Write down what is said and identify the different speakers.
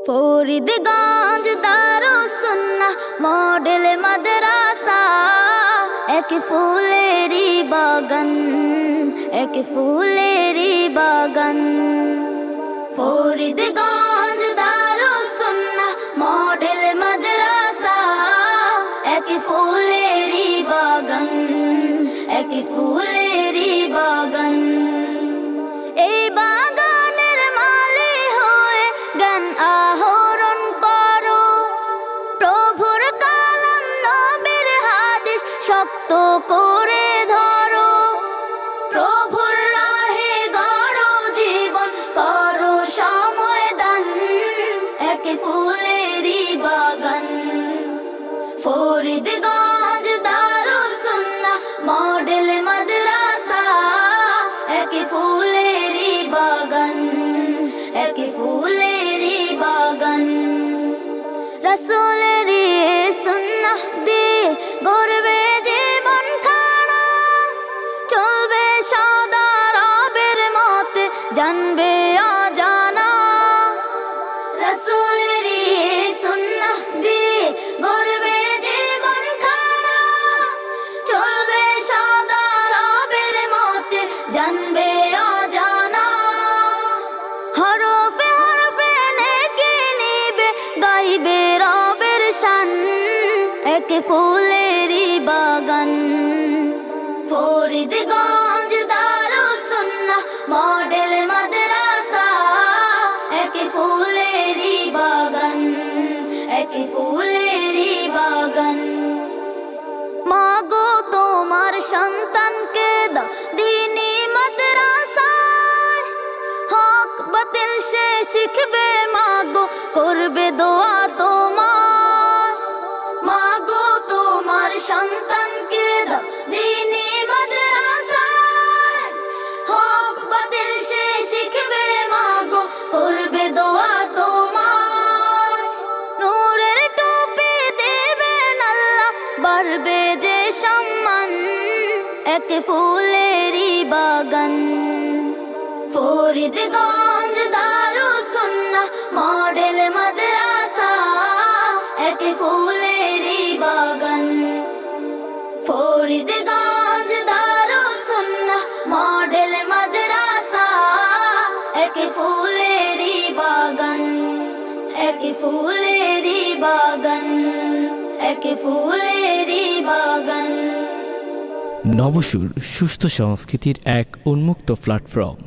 Speaker 1: ফরিদগঞ্জ দারুস সুন্নাহ model মাদ্রাসা, এক ফুলেরি বাগান, এক ফুলেরি বাগান। ফরিদগঞ্জ দারুস সুন্নাহ মডেল মাদ্রাসা, এক ফুলেরি বাগান, এক ফুলেরি বাগান। এই বাগানের মালি হয়ে জ্ঞান আহরণ করো, প্রভুর কালাম নবীর হাদিস শক্ত করে ধরো। প্রভুর রাহে গড়ো জীবন, করো সময় দান, এক ফুলেরি বাগান। ফরিদগঞ্জ দারুস সুন্নাহ মডেল মাদ্রাসা, এক ফুলেরি বাগান, এক ফুলেরি বাগান। রাসূলেরি সুন্নাহ দিয়ে গড়বে জীবন খাড়া, চলবে সদা রবের মতে, জানবে অজানা। রাসূলেরি সুন্নাহ দিয়ে গড়বে জীবন খাড়া, চলবে সদা রবের মতে, জানবে অজানা। হরফে হরফে নেকি নিবে, গাইবে রবের শান, এক ফুলেরি বাগান। ফরিদগঞ্জ দারুস সুন্নাহ মডেল মাদ্রাসা, এক ফুলেরি বাগান, এক ফুলেরি বাগান। মাগো তোমার সন্তানকে দাও দ্বীনি মাদ্রাসায়, হক বাতিল সে শিখবে মাগো, করবে দোয়া তোমার। মাগো তোমার সন্তানকে দাও দ্বীনি মাদ্রাসায়, হক বাতিল সে শিখবে মাগো, করবে দোয়া তোমার। নূরের টুপি দেবেন আল্লাহ, বাড়বে যে সম্মান, এক ফুলেরি বাগান। ফরিদগঞ্জ দারুস সুন্নাহ মডেল মাদ্রাসা, এক ফুলেরি বাগান। ফরিদগঞ্জ দারুস সুন্নাহ মডেল মাদ্রাসা, এক ফুলেরি বাগান, এক ফুলেরি বাগান, এক ফুলেরি বাগান।
Speaker 2: নবসুর সুস্থ সংস্কৃতির এক উন্মুক্ত প্ল্যাটফর্ম।